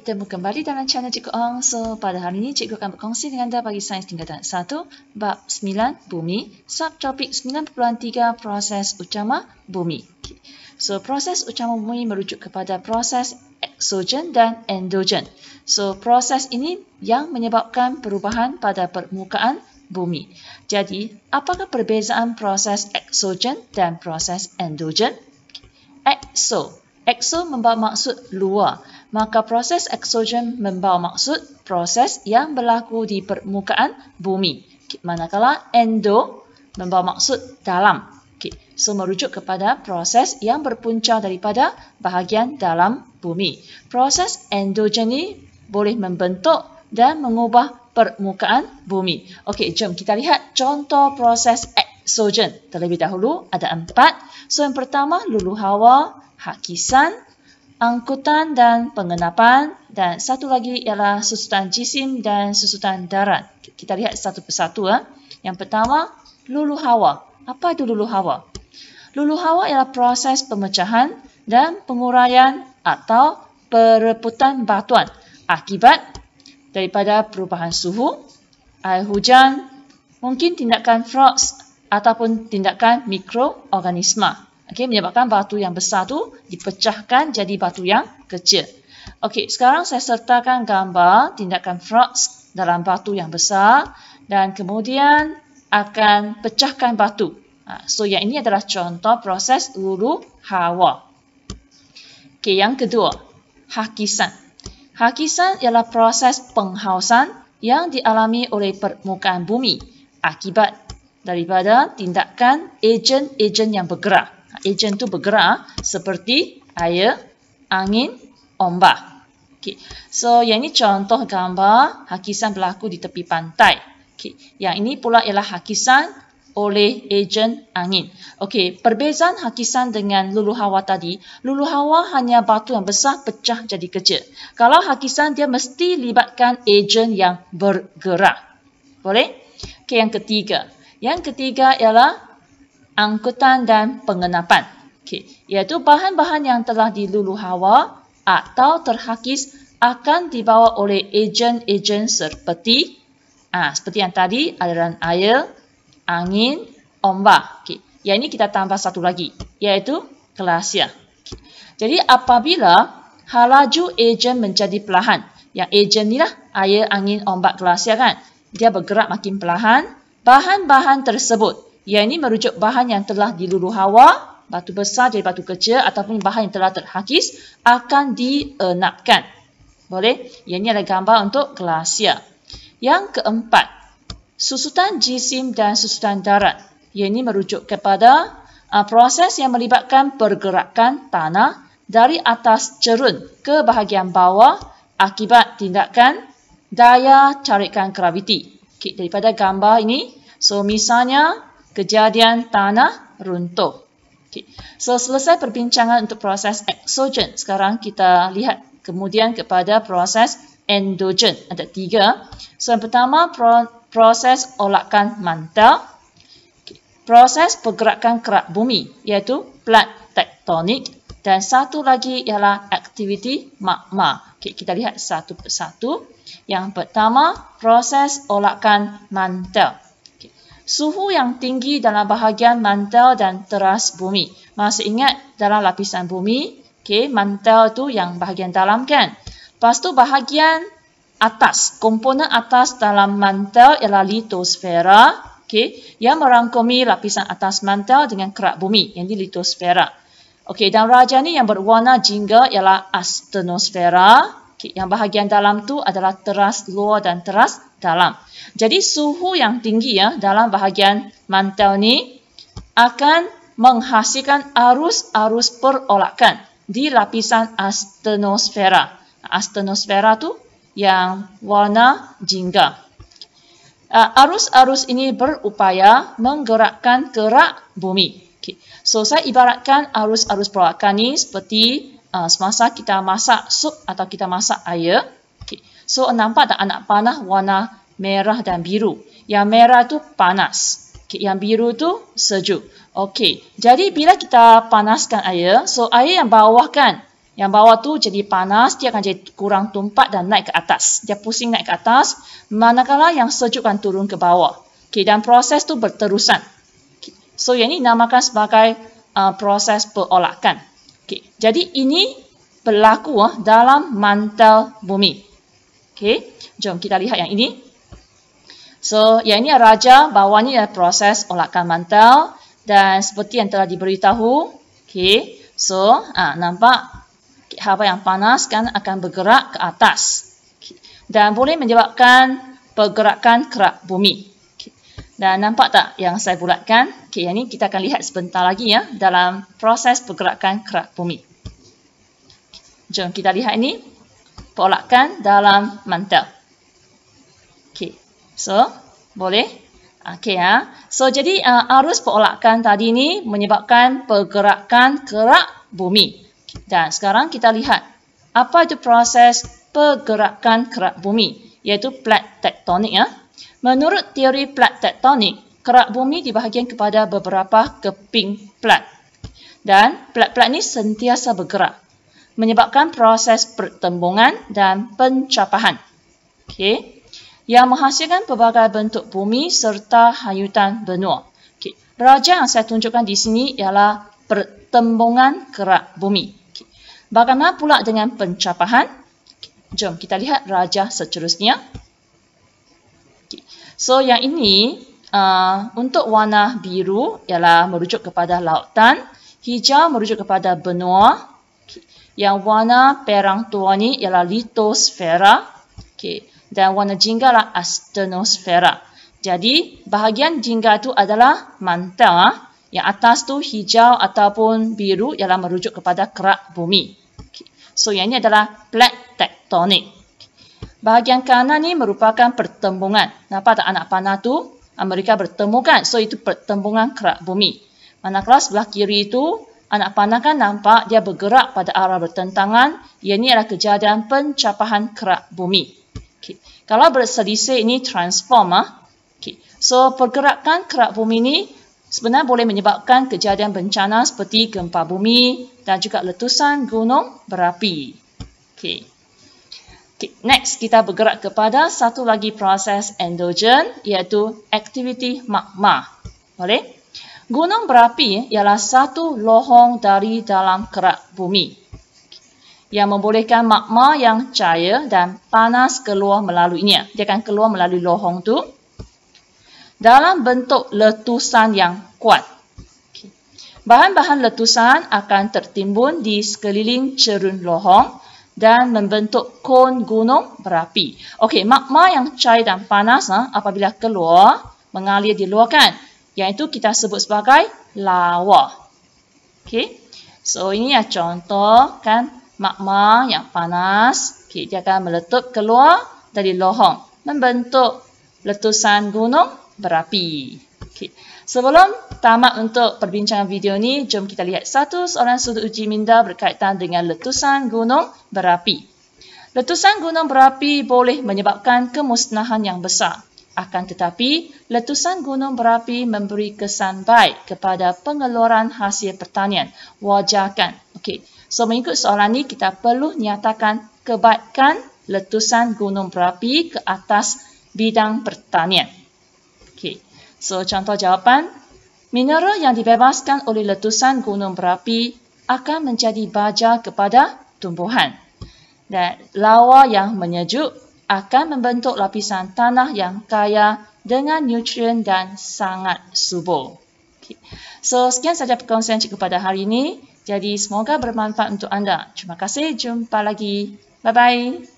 bertemu kembali dalam channel Cikgu Ong. So, pada hari ini Cikgu akan berkongsi dengan anda bagi sains tingkatan 1, bab 9, bumi, subtopik 9.3, proses utama bumi. So, proses utama bumi merujuk kepada proses eksogen dan endogen. So, proses ini yang menyebabkan perubahan pada permukaan bumi. Jadi, apakah perbezaan proses eksogen dan proses endogen? Ekso membawa maksud luar, maka proses eksogen membawa maksud proses yang berlaku di permukaan bumi. Manakala endo membawa maksud dalam. So, merujuk kepada proses yang berpunca daripada bahagian dalam bumi. Proses endogen ini boleh membentuk dan mengubah permukaan bumi. Okey, jom kita lihat contoh proses eksogen. Terlebih dahulu ada 4. So, yang pertama lulu hawa, hakisan, angkutan dan pengenapan, dan satu lagi ialah susutan jisim dan susutan darat. Kita lihat satu persatu. Yang pertama, lulu hawa. Apa itu lulu hawa? Lulu hawa ialah proses pemecahan dan penguraian atau perebutan batuan akibat daripada perubahan suhu, air hujan, mungkin tindakan frost ataupun tindakan mikroorganisma. Menyebabkan batu yang besar tu dipecahkan jadi batu yang kecil. Okey, sekarang saya sertakan gambar tindakan frost dalam batu yang besar dan kemudian akan pecahkan batu. So, yang ini adalah contoh proses lulu hawa. Okey, yang kedua, hakisan. Hakisan ialah proses penghausan yang dialami oleh permukaan bumi akibat daripada tindakan ejen-ejen yang bergerak. Ejen itu bergerak seperti air, angin, ombak. Okay. So, yang ini contoh gambar hakisan berlaku di tepi pantai. Okay. Yang ini pula ialah hakisan oleh ejen angin. Okey, perbezaan hakisan dengan lulu hawa tadi, lulu hawa hanya batu yang besar pecah jadi kecil. Kalau hakisan dia mesti libatkan ejen yang bergerak. Boleh? Okey, yang ketiga. Yang ketiga ialah angkutan dan pengenapan. Iaitu bahan-bahan yang telah dilulu hawa atau terhakis akan dibawa oleh ejen-ejen seperti yang tadi, aliran air, angin, ombak. Yang ini kita tambah satu lagi, iaitu glasia. Jadi apabila halaju ejen menjadi perlahan, yang ejen inilah air, angin, ombak, glasia kan, dia bergerak makin perlahan, bahan-bahan tersebut, yang ini merujuk bahan yang telah dilulu hawa, batu besar jadi batu kecil ataupun bahan yang telah terhakis akan dienapkan. Boleh? Yang ini adalah gambar untuk glasia. Yang keempat, susutan jisim dan susutan darat. Yang ini merujuk kepada proses yang melibatkan pergerakan tanah dari atas cerun ke bahagian bawah akibat tindakan daya tarikan graviti. Daripada gambar ini, so misalnya kejadian tanah runtuh. So, selesai perbincangan untuk proses eksogen. Sekarang kita lihat kemudian kepada proses endogen. Ada 3. So, yang pertama proses olakan mantel. Proses pergerakan kerak bumi iaitu plat tektonik. Dan satu lagi ialah aktiviti magma. Kita lihat satu persatu. Yang pertama proses olakan mantel. Suhu yang tinggi dalam bahagian mantel dan teras bumi. Masih ingat dalam lapisan bumi, mantel tu yang bahagian dalam kan. Lepas tu bahagian atas, komponen atas dalam mantel ialah litosfera, yang merangkumi lapisan atas mantel dengan kerak bumi, yang di litosfera. Dan raja ni yang berwarna jingga ialah astenosfera. Yang bahagian dalam tu adalah teras luar dan teras dalam. Jadi suhu yang tinggi dalam bahagian mantel ni akan menghasilkan arus-arus perolakan di lapisan astenosfera. Astenosfera tu yang warna jingga. Arus-arus ini berupaya menggerakkan kerak bumi. So, saya ibaratkan arus-arus perolakan ni seperti semasa kita masak sup atau kita masak air. So, nampak tak anak panah warna merah dan biru. Yang merah tu panas. Yang biru tu sejuk. Jadi bila kita panaskan air, so air yang bawah kan, Yang bawah tu jadi panas, dia akan jadi kurang tumpat dan naik ke atas. Dia pusing naik ke atas, manakala yang sejuk akan turun ke bawah. Okay, dan proses tu berterusan. Okay. So, yang ini dinamakan sebagai proses perolakan. Okay. Jadi, ini berlaku dalam mantel bumi. Okay. Jom kita lihat yang ini. So, yang ini raja, bawahnya adalah proses olakan mantel. Dan seperti yang telah diberitahu, okay. So, nampak haba yang panas kan akan bergerak ke atas. Okay. Dan boleh menyebabkan pergerakan kerak bumi. Okay. Dan nampak tak yang saya bulatkan? Okay, yang ini kita akan lihat sebentar lagi ya dalam proses pergerakan kerak bumi. Jom kita lihat ini. Perolakan dalam mantel. Okay. So, boleh? Okay, So, jadi arus perolakan tadi ni menyebabkan pergerakan kerak bumi. Dan sekarang kita lihat apa itu proses pergerakan kerak bumi, iaitu plate tektonik. Menurut teori plate tektonik, kerak bumi dibahagikan kepada beberapa keping plat. Dan plat-plat ini sentiasa bergerak, menyebabkan proses pertembungan dan pencapahan. Okay. Yang menghasilkan pelbagai bentuk bumi serta hanyutan benua. Okay. Raja yang saya tunjukkan di sini ialah pertembungan kerak bumi. Okay. Bagaimana pula dengan pencapahan? Okay. Jom kita lihat raja seterusnya. Okay. So, yang ini untuk warna biru ialah merujuk kepada lautan, hijau merujuk kepada benua. Okay. Yang warna perang tua ni ialah litosfera. Okay. Dan warna jingga lah astenosfera. Jadi, bahagian jingga itu adalah mantel. Yang atas tu hijau ataupun biru ialah merujuk kepada kerak bumi. Okay. So, yang ini adalah plate tektonik. Bahagian kanan ni merupakan pertembungan. Nampak tak anak panah tu? Mereka bertemu kan? So, itu pertembungan kerak bumi. Manakala sebelah kiri itu, anak panah kan nampak dia bergerak pada arah bertentangan. Yang ini adalah kejadian pencapahan kerak bumi. Okay. Kalau berselisih ini transform. Okay. So, pergerakan kerak bumi ini sebenarnya boleh menyebabkan kejadian bencana seperti gempa bumi dan juga letusan gunung berapi. Okay. Okay. Next, kita bergerak kepada satu lagi proses endogen, iaitu aktiviti magma. Boleh? Gunung berapi ialah satu lohong dari dalam kerak bumi yang membolehkan magma yang cair dan panas keluar melaluinya. Dia akan keluar melalui lohong tu dalam bentuk letusan yang kuat. Okay. Bahan-bahan letusan akan tertimbun di sekeliling cerun lohong dan membentuk kon gunung berapi. Okey, magma yang cair dan panas apabila keluar, mengalir di luar kan. Yang itu kita sebut sebagai lawa. Okey. So, ini contoh kan magma yang panas, okay, dia akan meletup keluar dari lohong, membentuk letusan gunung berapi. Okay. Sebelum tamat untuk perbincangan video ini, jom kita lihat satu soalan sudut uji minda berkaitan dengan letusan gunung berapi. Letusan gunung berapi boleh menyebabkan kemusnahan yang besar. Akan tetapi, letusan gunung berapi memberi kesan baik kepada pengeluaran hasil pertanian. Wajar kan? Okay. So, mengikut soalan ini, kita perlu nyatakan kebaikan letusan gunung berapi ke atas bidang pertanian. Okay. So, contoh jawapan. Mineral yang dibebaskan oleh letusan gunung berapi akan menjadi baja kepada tumbuhan. Dan lawa yang menyejuk akan membentuk lapisan tanah yang kaya dengan nutrien dan sangat subur. Okay. So, sekian sahaja perkongsian cikgu pada hari ini. Jadi, semoga bermanfaat untuk anda. Terima kasih. Jumpa lagi. Bye-bye.